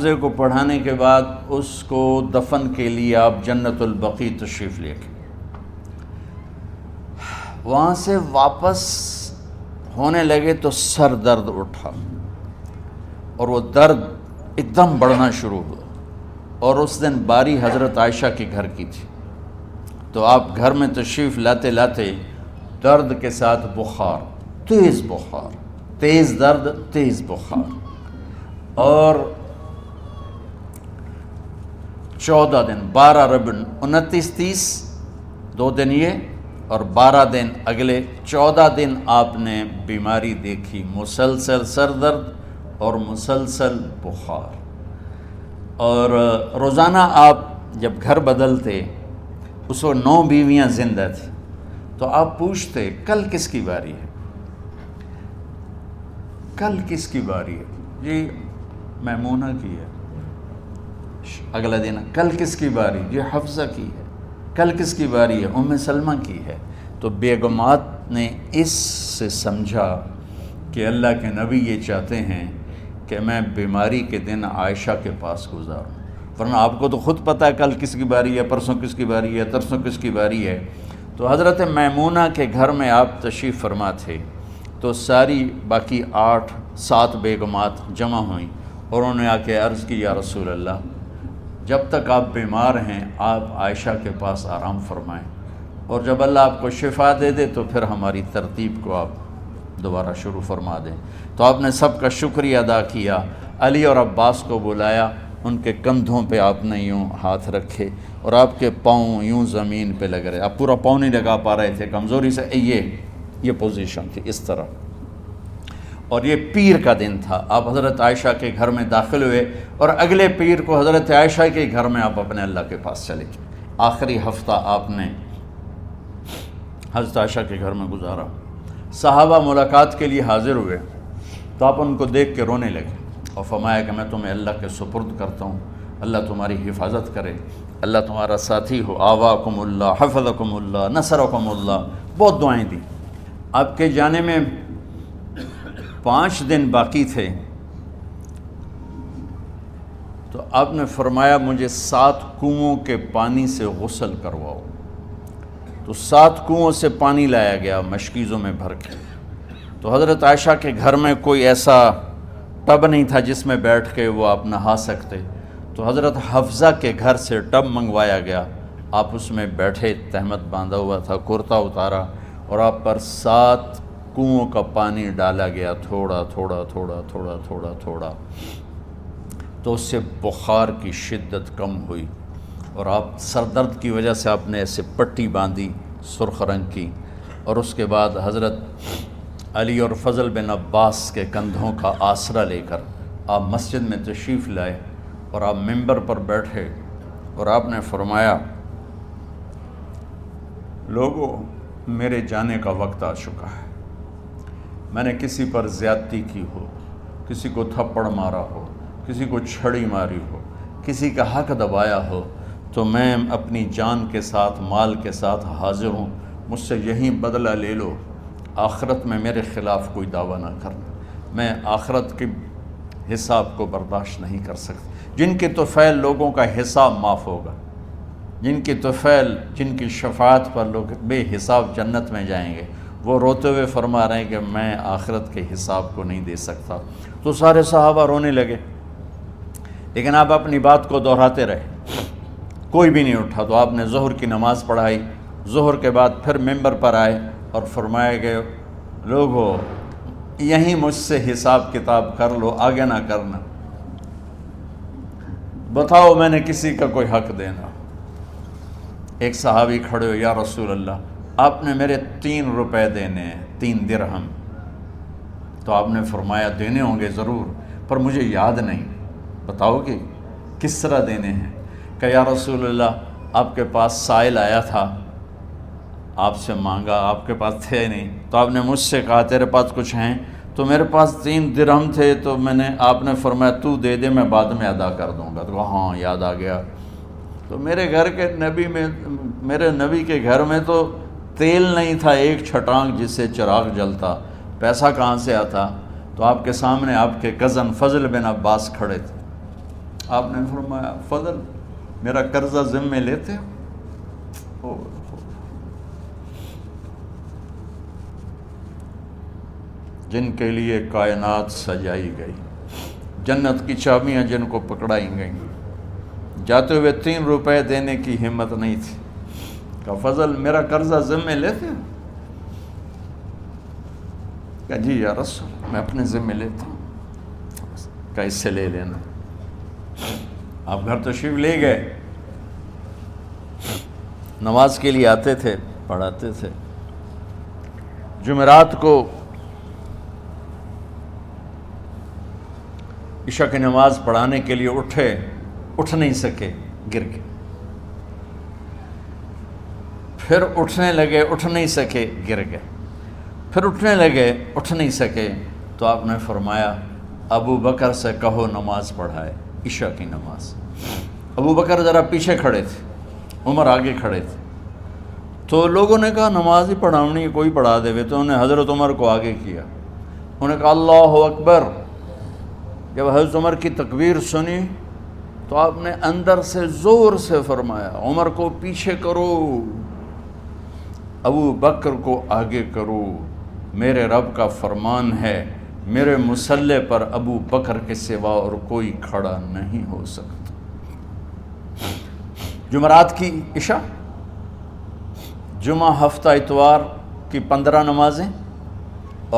جنازے کو پڑھانے کے بعد اس کو دفن کے لیے آپ جنت البقیع تشریف لے گئے۔ وہاں سے واپس ہونے لگے تو سر درد اٹھا، اور وہ درد ایک دم بڑھنا شروع ہوا، اور اس دن باری حضرت عائشہ کے گھر کی تھی، تو آپ گھر میں تشریف لاتے لاتے درد کے ساتھ بخار، تیز درد، تیز بخار، اور 14 دن 12 ربیع 29 30 2 دن یہ اور 12 دن اگلے 14 دن آپ نے بیماری دیکھی، مسلسل سر درد اور مسلسل بخار۔ اور روزانہ آپ جب گھر بدلتے، اس وقت 9 بیویاں زندہ تھیں، تو آپ پوچھتے کل کس کی باری ہے، کل کس کی باری ہے؟ جی میمونہ کی ہے۔ اگلا دن کل کس کی باری؟ جی حفصہ کی ہے۔ کل کس کی باری ہے؟ ام سلمہ کی ہے۔ تو بیگمات نے اس سے سمجھا کہ اللہ کے نبی یہ چاہتے ہیں کہ میں بیماری کے دن عائشہ کے پاس گزاروں، ورنہ آپ کو تو خود پتہ ہے کل کس کی باری ہے، پرسوں کس کی باری ہے، ترسوں کس کی باری ہے۔ تو حضرت میمونہ کے گھر میں آپ تشریف فرما تھے، تو ساری باقی 7 بیگمات جمع ہوئیں، اور انہوں نے آ کے عرض کی یا رسول اللہ، جب تک آپ بیمار ہیں آپ عائشہ کے پاس آرام فرمائیں، اور جب اللہ آپ کو شفا دے دے تو پھر ہماری ترتیب کو آپ دوبارہ شروع فرما دیں۔ تو آپ نے سب کا شکریہ ادا کیا، علی اور عباس کو بلایا، ان کے کندھوں پہ آپ نے یوں ہاتھ رکھے، اور آپ کے پاؤں یوں زمین پہ لگ رہے، آپ پورا پاؤں نہیں لگا پا رہے تھے کمزوری سے، یہ پوزیشن تھی اس طرح۔ اور یہ پیر کا دن تھا، آپ حضرت عائشہ کے گھر میں داخل ہوئے، اور اگلے پیر کو حضرت عائشہ کے گھر میں آپ اپنے اللہ کے پاس چلے گئے۔ آخری ہفتہ آپ نے حضرت عائشہ کے گھر میں گزارا۔ صحابہ ملاقات کے لیے حاضر ہوئے، تو آپ ان کو دیکھ کے رونے لگے، اور فرمایا کہ میں تمہیں اللہ کے سپرد کرتا ہوں، اللہ تمہاری حفاظت کرے، اللہ تمہارا ساتھی ہو، آواکم اللہ، حفظکم اللہ، نصرکم اللہ، بہت دعائیں دی۔ آپ کے جانے میں 5 دن باقی تھے، تو آپ نے فرمایا مجھے 7 کنوؤں کے پانی سے غسل کرواؤ۔ تو 7 کنوؤں سے پانی لایا گیا مشکیزوں میں بھر کے۔ تو حضرت عائشہ کے گھر میں کوئی ایسا ٹب نہیں تھا جس میں بیٹھ کے وہ آپ نہا سکتے، تو حضرت حفصہ کے گھر سے ٹب منگوایا گیا، آپ اس میں بیٹھے، تہمت باندھا ہوا تھا، کرتا اتارا، اور آپ پر 7 کنوؤں کا پانی ڈالا گیا، تھوڑا تھوڑا تھوڑا تھوڑا تھوڑا تھوڑا، تو اس سے بخار کی شدت کم ہوئی، اور آپ سر درد کی وجہ سے آپ نے ایسے پٹی باندھی سرخ رنگ کی، اور اس کے بعد حضرت علی اور فضل بن عباس کے کندھوں کا آسرا لے کر آپ مسجد میں تشریف لائے، اور آپ منبر پر بیٹھے، اور آپ نے فرمایا لوگو میرے جانے کا وقت آ چکا ہے، میں نے کسی پر زیادتی کی ہو، کسی کو تھپڑ مارا ہو، کسی کو چھڑی ماری ہو، کسی کا حق دبایا ہو، تو میں اپنی جان کے ساتھ، مال کے ساتھ حاضر ہوں، مجھ سے یہیں بدلہ لے لو، آخرت میں میرے خلاف کوئی دعویٰ نہ کرنا، میں آخرت کے حساب کو برداشت نہیں کر سکتا۔ جن کے طفیل لوگوں کا حساب معاف ہوگا، جن کی طفیل، جن کی شفاعت پر لوگ بے حساب جنت میں جائیں گے، وہ روتے ہوئے فرما رہے ہیں کہ میں آخرت کے حساب کو نہیں دے سکتا۔ تو سارے صحابہ رونے لگے، لیکن آپ اپنی بات کو دہراتے رہے، کوئی بھی نہیں اٹھا۔ تو آپ نے ظہر کی نماز پڑھائی، ظہر کے بعد پھر منبر پر آئے اور فرمایا کہ لوگو یہیں مجھ سے حساب کتاب کر لو، آگے نہ کرنا، بتاؤ میں نے کسی کا کوئی حق دینا۔ ایک صحابی کھڑے ہو، یا رسول اللہ آپ نے میرے 3 روپے دینے ہیں، 3 درہم۔ تو آپ نے فرمایا دینے ہوں گے ضرور، پر مجھے یاد نہیں، بتاؤ کہ کس طرح دینے ہیں؟ کہ یا رسول اللہ آپ کے پاس سائل آیا تھا، آپ سے مانگا، آپ کے پاس تھے نہیں، تو آپ نے مجھ سے کہا تیرے پاس کچھ ہیں؟ تو میرے پاس 3 درہم تھے، تو آپ نے فرمایا تو دے دے، میں بعد میں ادا کر دوں گا۔ تو ہاں یاد آ گیا۔ تو میرے نبی کے گھر میں تو تیل نہیں تھا، ایک چھٹانگ جس سے چراغ جلتا، پیسہ کہاں سے آتا؟ تو آپ کے سامنے آپ کے کزن فضل بن عباس کھڑے تھے، آپ نے فرمایا فضل میرا قرضہ ذمے لیتے ہو؟ جن کے لیے کائنات سجائی گئی، جنت کی چابیاں جن کو پکڑائی گئیں، جاتے ہوئے 3 روپے دینے کی ہمت نہیں تھی، کہا فضل میرا قرضہ ذمے لیتے ہو؟ کہا جی یا رسول میں اپنے ذمے لیتا ہوں۔ کہا اس سے لے لینا۔ آپ گھر تشریف لے گئے، نماز کے لیے آتے تھے، پڑھاتے تھے۔ جمعرات کو عشاء کی نماز پڑھانے کے لیے اٹھ نہیں سکے، گر گئے، پھر اٹھنے لگے، اٹھ نہیں سکے، گر گئے، پھر اٹھنے لگے، اٹھ نہیں سکے، تو آپ نے فرمایا ابو بکر سے کہو نماز پڑھائے، عشاء کی نماز۔ ابو بکر ذرا پیچھے کھڑے تھے، عمر آگے کھڑے تھے، تو لوگوں نے کہا نماز ہی پڑھاؤنی ہے، کوئی پڑھا دے وے، تو انہوں نے حضرت عمر کو آگے کیا، انہوں نے کہا اللہ اکبر۔ جب حضرت عمر کی تکبیر سنی تو آپ نے اندر سے زور سے فرمایا عمر کو پیچھے کرو، ابو بکر کو آگے کرو، میرے رب کا فرمان ہے میرے مصلی پر ابو بکر کے سوا اور کوئی کھڑا نہیں ہو سکتا۔ جمعرات کی عشاء، جمعہ ہفتہ اتوار کی 15 نمازیں،